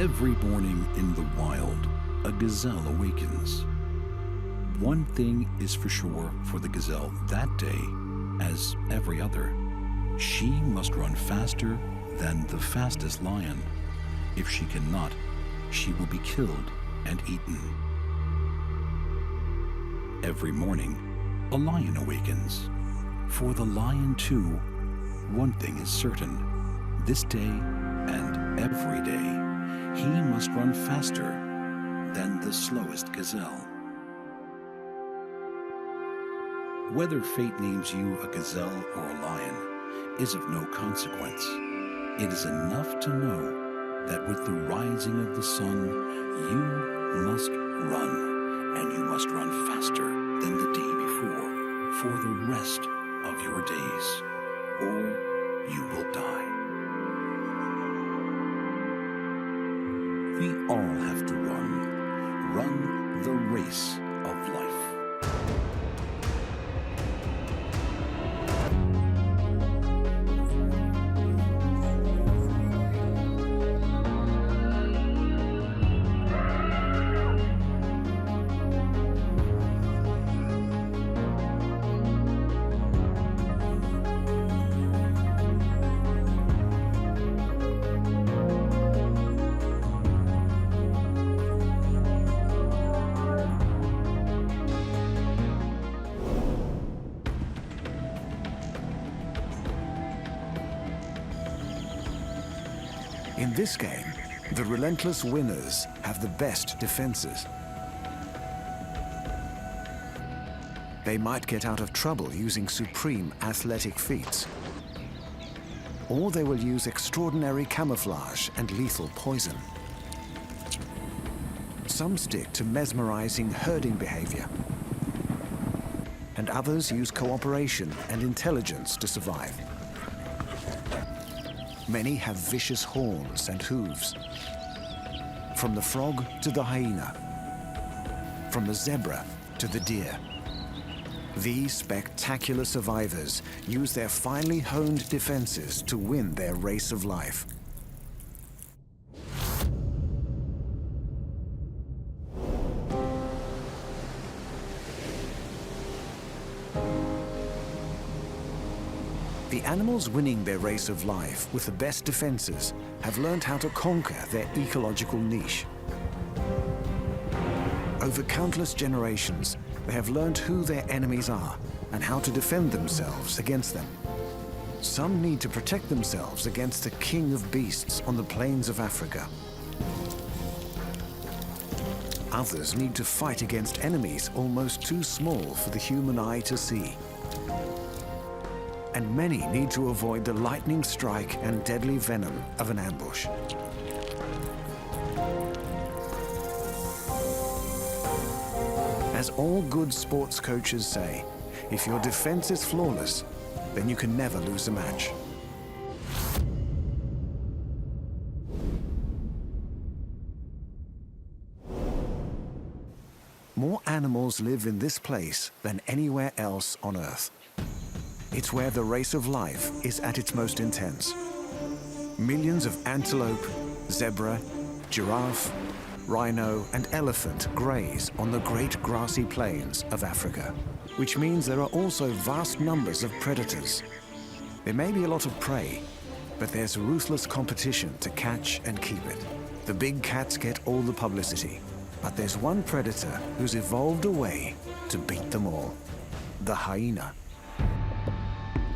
Every morning in the wild, a gazelle awakens. One thing is for sure for the gazelle that day, as every other. She must run faster than the fastest lion. If she cannot, she will be killed and eaten. Every morning, a lion awakens. For the lion too, one thing is certain. This day and every day, he must run faster than the slowest gazelle. Whether fate names you a gazelle or a lion is of no consequence. It is enough to know that with the rising of the sun, you must run, and you must run faster than the day before for the rest of your days, or you will die. We all have to run the race of life. In this game, the relentless winners have the best defenses. They might get out of trouble using supreme athletic feats, or they will use extraordinary camouflage and lethal poison. Some stick to mesmerizing herding behavior, and others use cooperation and intelligence to survive. Many have vicious horns and hooves. From the frog to the hyena, from the zebra to the deer. These spectacular survivors use their finely honed defenses to win their race of life. The animals winning their race of life with the best defenses have learned how to conquer their ecological niche. Over countless generations, they have learned who their enemies are and how to defend themselves against them. Some need to protect themselves against the king of beasts on the plains of Africa. Others need to fight against enemies almost too small for the human eye to see. And many need to avoid the lightning strike and deadly venom of an ambush. As all good sports coaches say, if your defense is flawless, then you can never lose a match. More animals live in this place than anywhere else on Earth. It's where the race of life is at its most intense. Millions of antelope, zebra, giraffe, rhino, and elephant graze on the great grassy plains of Africa, which means there are also vast numbers of predators. There may be a lot of prey, but there's ruthless competition to catch and keep it. The big cats get all the publicity, but there's one predator who's evolved a way to beat them all: the hyena.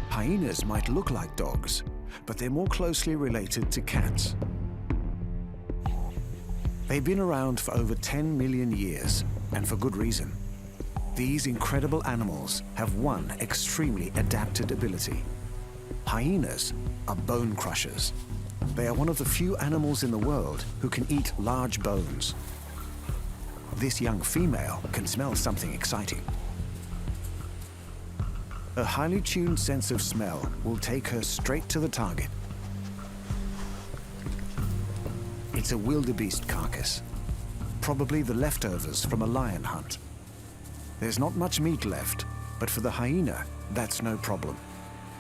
Hyenas might look like dogs, but they're more closely related to cats. They've been around for over 10 million years, and for good reason. These incredible animals have one extremely adapted ability. Hyenas are bone crushers. They are one of the few animals in the world who can eat large bones. This young female can smell something exciting. A highly tuned sense of smell will take her straight to the target. It's a wildebeest carcass, probably the leftovers from a lion hunt. There's not much meat left, but for the hyena, that's no problem.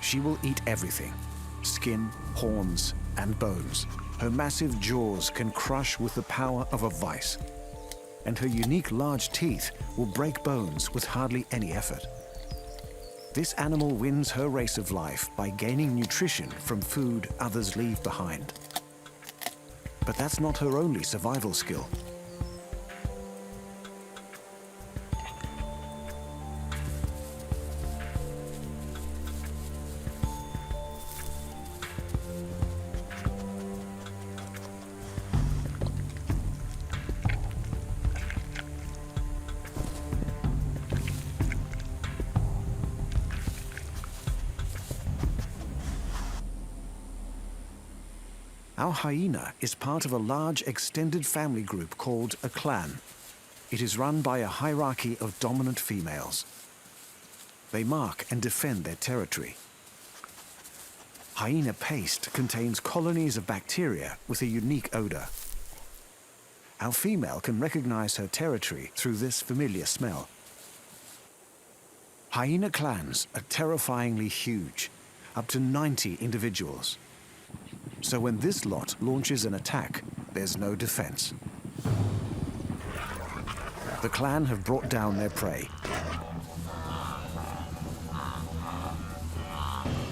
She will eat everything: skin, horns, and bones. Her massive jaws can crush with the power of a vice, and her unique large teeth will break bones with hardly any effort. This animal wins her race of life by gaining nutrition from food others leave behind. But that's not her only survival skill. Our hyena is part of a large extended family group called a clan. It is run by a hierarchy of dominant females. They mark and defend their territory. Hyena paste contains colonies of bacteria with a unique odor. Our female can recognize her territory through this familiar smell. Hyena clans are terrifyingly huge, up to 90 individuals. So when this lot launches an attack, there's no defense. The clan have brought down their prey.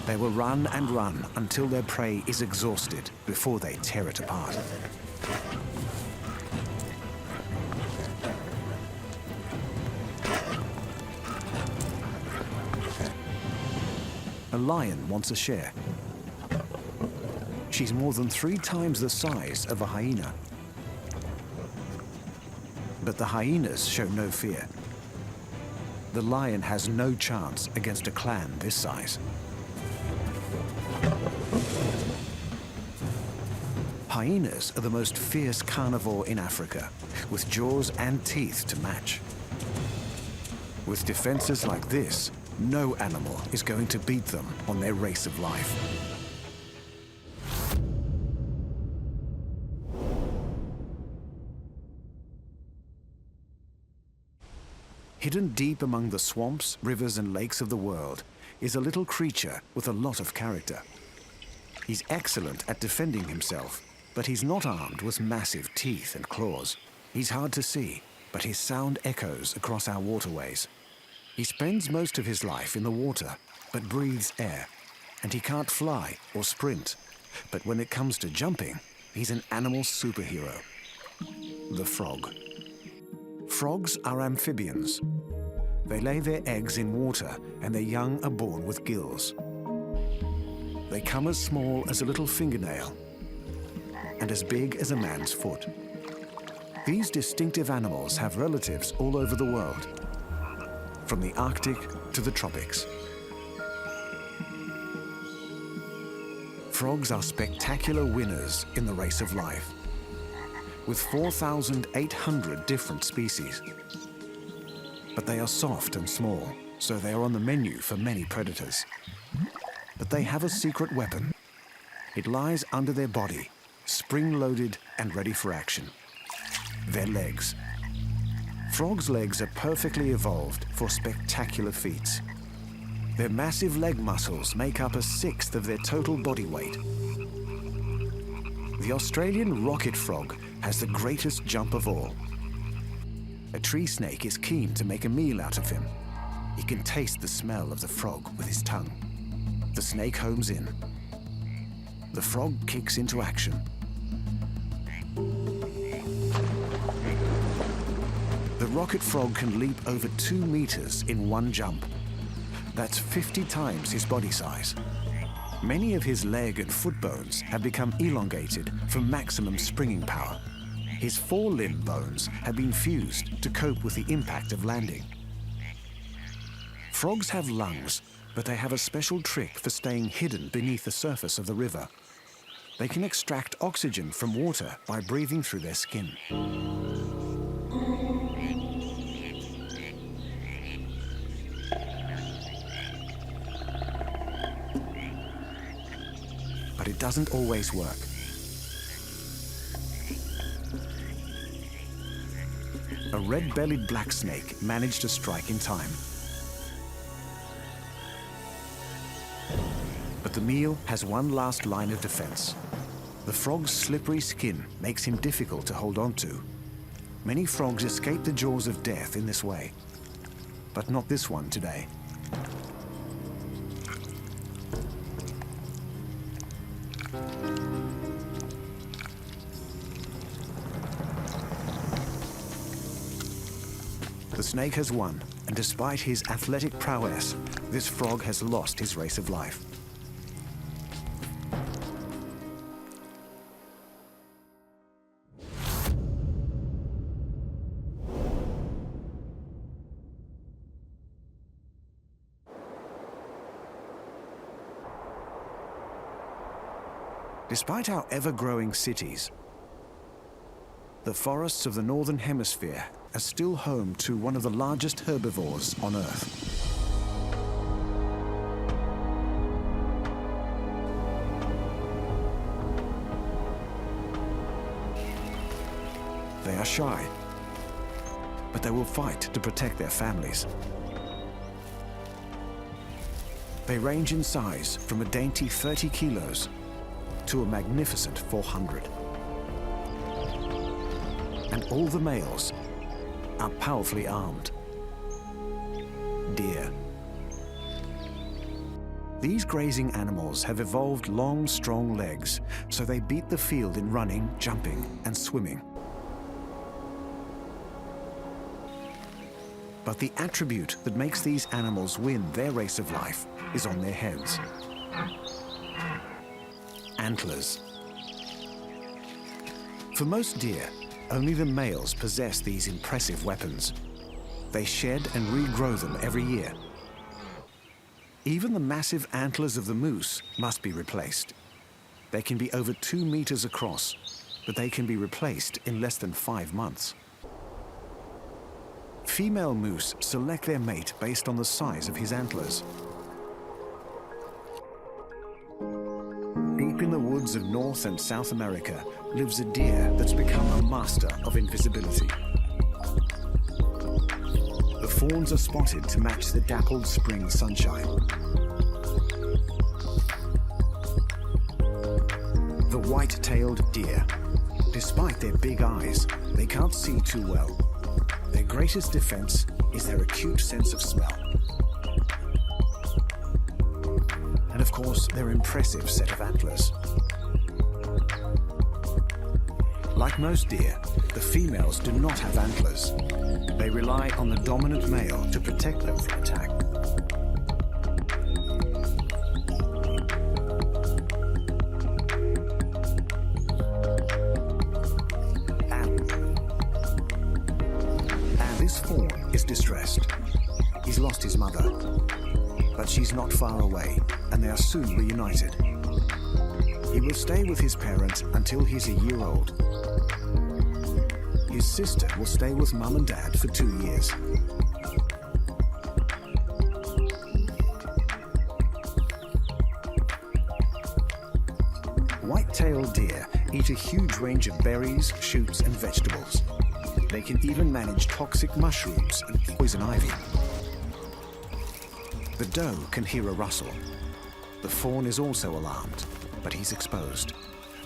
They will run and run until their prey is exhausted before they tear it apart. A lion wants a share. She's more than 3 times the size of a hyena. But the hyenas show no fear. The lion has no chance against a clan this size. Hyenas are the most fierce carnivore in Africa, with jaws and teeth to match. With defenses like this, no animal is going to beat them on their race of life. Hidden deep among the swamps, rivers, and lakes of the world is a little creature with a lot of character. He's excellent at defending himself, but he's not armed with massive teeth and claws. He's hard to see, but his sound echoes across our waterways. He spends most of his life in the water, but breathes air, and he can't fly or sprint. But when it comes to jumping, he's an animal superhero. The frog. Frogs are amphibians. They lay their eggs in water and their young are born with gills. They come as small as a little fingernail and as big as a man's foot. These distinctive animals have relatives all over the world, from the Arctic to the tropics. Frogs are spectacular winners in the race of life, with 4,800 different species. But they are soft and small, so they are on the menu for many predators. But they have a secret weapon. It lies under their body, spring-loaded and ready for action. Their legs. Frogs' legs are perfectly evolved for spectacular feats. Their massive leg muscles make up 1/6 of their total body weight. The Australian rocket frog has the greatest jump of all. A tree snake is keen to make a meal out of him. He can taste the smell of the frog with his tongue. The snake homes in. The frog kicks into action. The rocket frog can leap over 2 meters in one jump. That's 50 times his body size. Many of his leg and foot bones have become elongated for maximum springing power. His forelimb bones have been fused to cope with the impact of landing. Frogs have lungs, but they have a special trick for staying hidden beneath the surface of the river. They can extract oxygen from water by breathing through their skin. But it doesn't always work. A red-bellied black snake managed to strike in time. But the meal has one last line of defense. The frog's slippery skin makes him difficult to hold on to. Many frogs escape the jaws of death in this way, but not this one today. The snake has won, and despite his athletic prowess, this frog has lost his race of life. Despite our ever-growing cities, the forests of the Northern Hemisphere are still home to one of the largest herbivores on Earth. They are shy, but they will fight to protect their families. They range in size from a dainty 30 kilos to a magnificent 400. And all the males are powerfully armed. Deer. These grazing animals have evolved long, strong legs, so they beat the field in running, jumping, and swimming. But the attribute that makes these animals win their race of life is on their heads. Antlers. For most deer, only the males possess these impressive weapons. They shed and regrow them every year. Even the massive antlers of the moose must be replaced. They can be over 2 meters across, but they can be replaced in less than 5 months. Female moose select their mate based on the size of his antlers. Deep in the woods of North and South America lives a deer that's become a master of invisibility. The fawns are spotted to match the dappled spring sunshine. The white-tailed deer. Despite their big eyes, they can't see too well. Their greatest defense is their acute sense of smell. And of course, their impressive set of antlers. Like most deer, the females do not have antlers. They rely on the dominant male to protect them from attack. And this fawn is distressed. He's lost his mother, but she's not far away, and they are soon reunited. He will stay with his parent until he's a year old. His sister will stay with Mum and Dad for 2 years. White-tailed deer eat a huge range of berries, shoots, and vegetables. They can even manage toxic mushrooms and poison ivy. The doe can hear a rustle. The fawn is also alarmed, but he's exposed,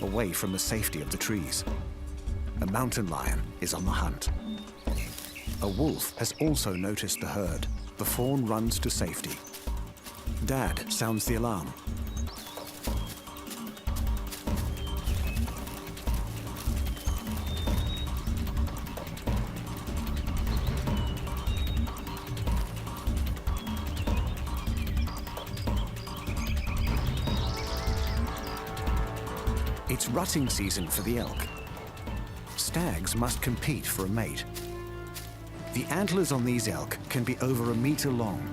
away from the safety of the trees. A mountain lion is on the hunt. A wolf has also noticed the herd. The fawn runs to safety. Dad sounds the alarm. It's rutting season for the elk. Stags must compete for a mate. The antlers on these elk can be over 1 meter long,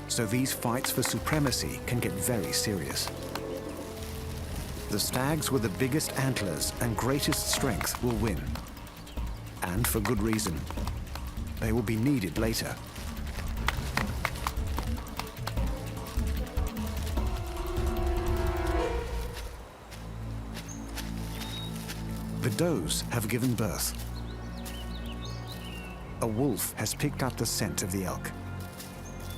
so these fights for supremacy can get very serious. The stags with the biggest antlers and greatest strength will win. And for good reason. They will be needed later. The does have given birth. A wolf has picked up the scent of the elk.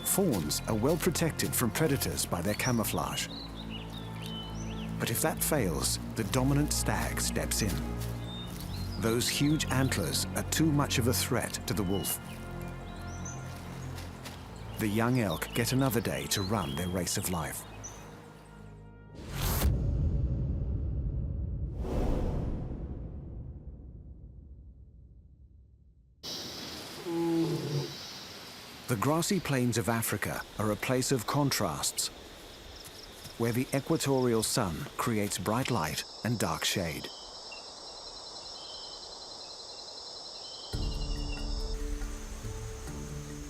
Fawns are well protected from predators by their camouflage. But if that fails, the dominant stag steps in. Those huge antlers are too much of a threat to the wolf. The young elk get another day to run their race of life. The grassy plains of Africa are a place of contrasts, where the equatorial sun creates bright light and dark shade.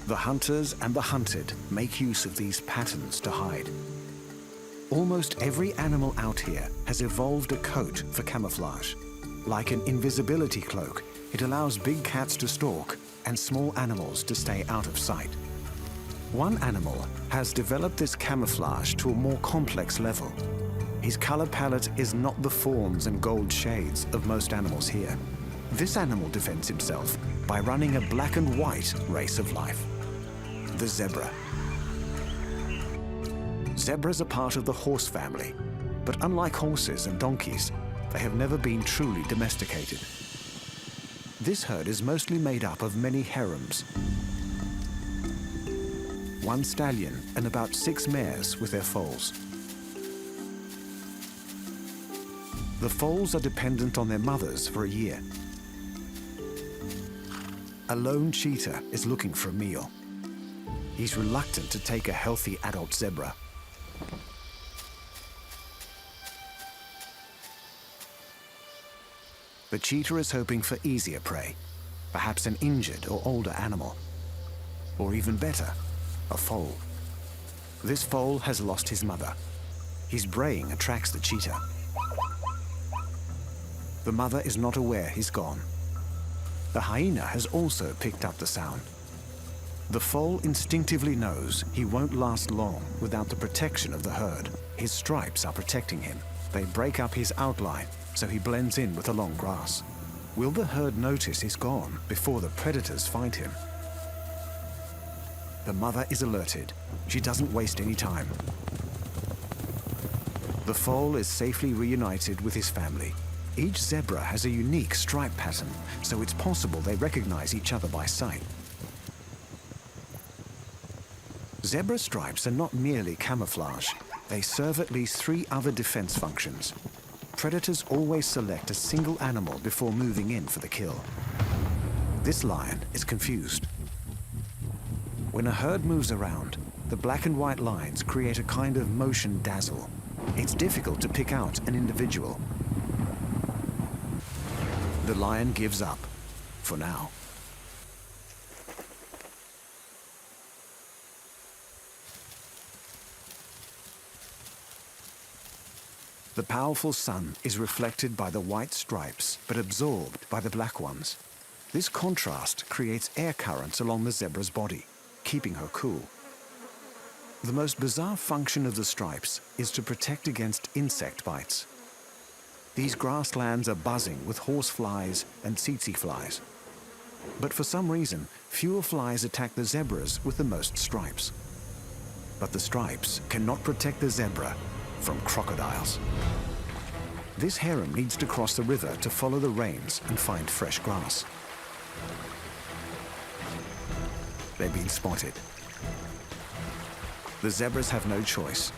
The hunters and the hunted make use of these patterns to hide. Almost every animal out here has evolved a coat for camouflage. Like an invisibility cloak, it allows big cats to stalk and small animals to stay out of sight. One animal has developed this camouflage to a more complex level. His color palette is not the fawns and gold shades of most animals here. This animal defends himself by running a black and white race of life. The zebra. Zebras are part of the horse family, but unlike horses and donkeys, they have never been truly domesticated. This herd is mostly made up of many harems. One stallion and about 6 mares with their foals. The foals are dependent on their mothers for a year. A lone cheetah is looking for a meal. He's reluctant to take a healthy adult zebra. The cheetah is hoping for easier prey, perhaps an injured or older animal, or even better, a foal. This foal has lost his mother. His braying attracts the cheetah. The mother is not aware he's gone. The hyena has also picked up the sound. The foal instinctively knows he won't last long without the protection of the herd. His stripes are protecting him. They break up his outline, so he blends in with the long grass. Will the herd notice he's gone before the predators find him? The mother is alerted. She doesn't waste any time. The foal is safely reunited with his family. Each zebra has a unique stripe pattern, so it's possible they recognize each other by sight. Zebra stripes are not merely camouflage. They serve at least 3 other defense functions. Predators always select a single animal before moving in for the kill. This lion is confused. When a herd moves around, the black and white lines create a kind of motion dazzle. It's difficult to pick out an individual. The lion gives up, for now. The powerful sun is reflected by the white stripes, but absorbed by the black ones. This contrast creates air currents along the zebra's body, keeping her cool. The most bizarre function of the stripes is to protect against insect bites. These grasslands are buzzing with horseflies and tsetse flies. But for some reason, fewer flies attack the zebras with the most stripes. But the stripes cannot protect the zebra from crocodiles. This harem needs to cross the river to follow the rains and find fresh grass. They've been spotted. The zebras have no choice.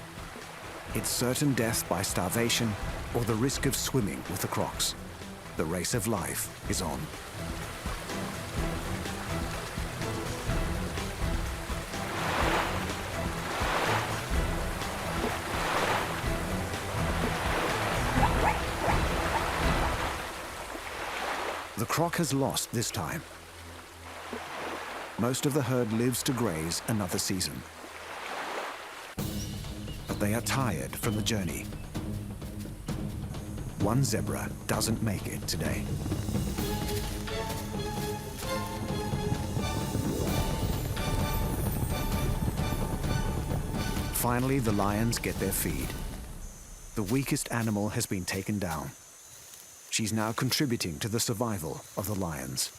It's certain death by starvation or the risk of swimming with the crocs. The race of life is on. The croc has lost this time. Most of the herd lives to graze another season. But they are tired from the journey. One zebra doesn't make it today. Finally, the lions get their feed. The weakest animal has been taken down. She's now contributing to the survival of the lions.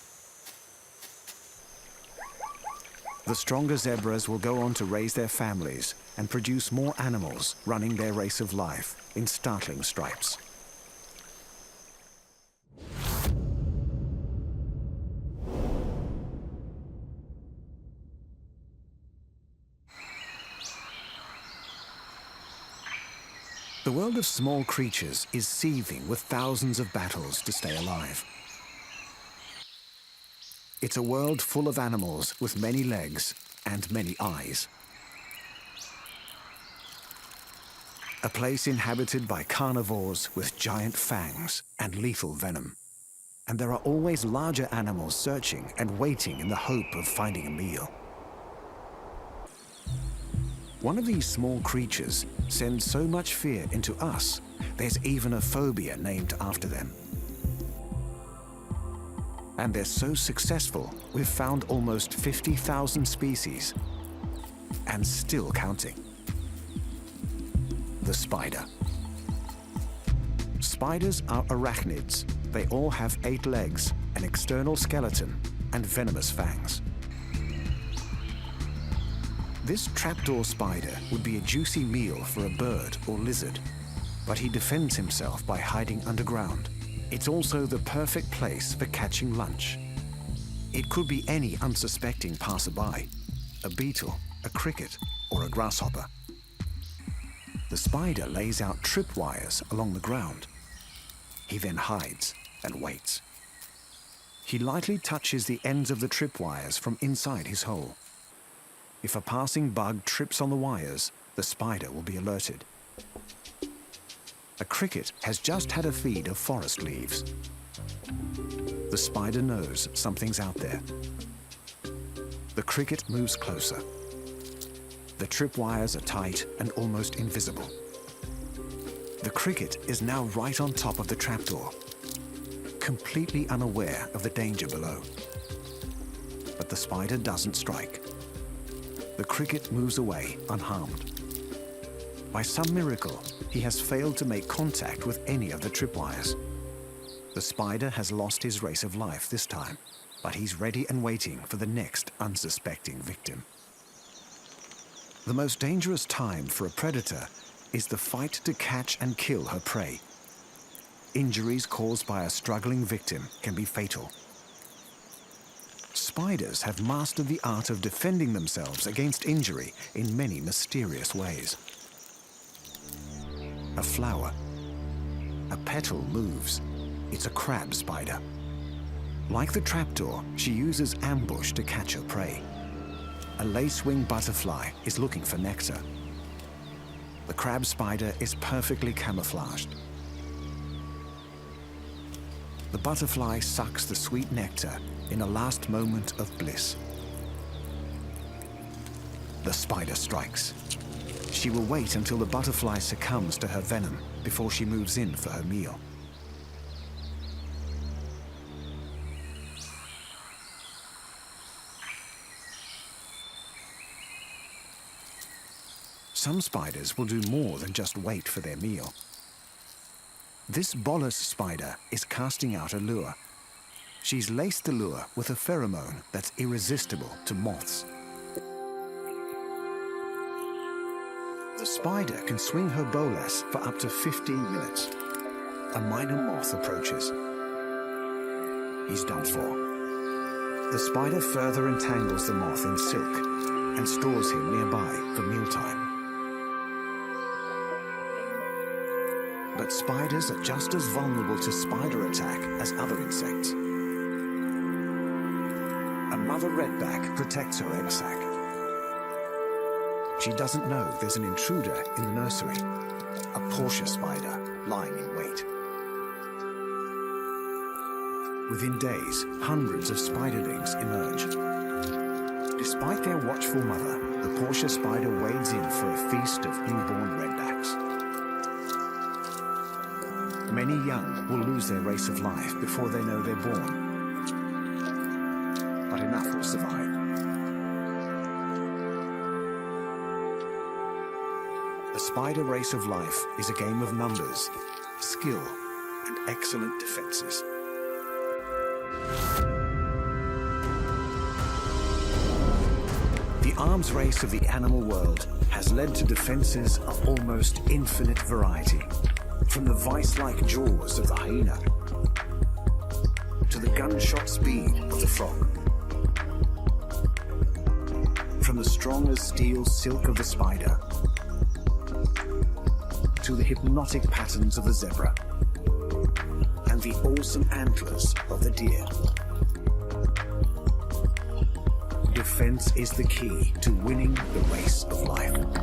The stronger zebras will go on to raise their families and produce more animals running their race of life. in startling stripes. The world of small creatures is seething with thousands of battles to stay alive. It's a world full of animals with many legs and many eyes. A place inhabited by carnivores with giant fangs and lethal venom. And there are always larger animals searching and waiting in the hope of finding a meal. One of these small creatures sends so much fear into us, there's even a phobia named after them. And they're so successful, we've found almost 50,000 species, and still counting. The spider. Spiders are arachnids. They all have 8 legs, an external skeleton, and venomous fangs. This trapdoor spider would be a juicy meal for a bird or lizard, but he defends himself by hiding underground. It's also the perfect place for catching lunch. It could be any unsuspecting passerby, a beetle, a cricket, or a grasshopper. The spider lays out tripwires along the ground. He then hides and waits. He lightly touches the ends of the tripwires from inside his hole. If a passing bug trips on the wires, the spider will be alerted. A cricket has just had a feed of forest leaves. The spider knows something's out there. The cricket moves closer. The tripwires are tight and almost invisible. The cricket is now right on top of the trapdoor, completely unaware of the danger below. But the spider doesn't strike. The cricket moves away unharmed. By some miracle, he has failed to make contact with any of the tripwires. The spider has lost his race of life this time, but he's ready and waiting for the next unsuspecting victim. The most dangerous time for a predator is the fight to catch and kill her prey. Injuries caused by a struggling victim can be fatal. Spiders have mastered the art of defending themselves against injury in many mysterious ways. A flower. A petal moves. It's a crab spider. Like the trapdoor, she uses ambush to catch her prey. A lace-wing butterfly is looking for nectar. The crab spider is perfectly camouflaged. The butterfly sucks the sweet nectar in a last moment of bliss. The spider strikes. She will wait until the butterfly succumbs to her venom before she moves in for her meal. Some spiders will do more than just wait for their meal. This bolus spider is casting out a lure. She's laced the lure with a pheromone that's irresistible to moths. The spider can swing her bolas for up to 15 minutes. A minor moth approaches. He's done for. The spider further entangles the moth in silk and stores him nearby for mealtime. But spiders are just as vulnerable to spider attack as other insects. A mother redback protects her egg sac. She doesn't know there's an intruder in the nursery, a Portia spider lying in wait. Within days, hundreds of spiderlings emerge. Despite their watchful mother, the Portia spider wades in for a feast of newborn redbacks. Many young will lose their race of life before they know they're born. But enough will survive. The spider race of life is a game of numbers, skill, and excellent defenses. The arms race of the animal world has led to defenses of almost infinite variety. From the vice-like jaws of the hyena to the gunshot speed of the frog. From the strong as steel silk of the spider to the hypnotic patterns of the zebra and the awesome antlers of the deer. Defense is the key to winning the race of life.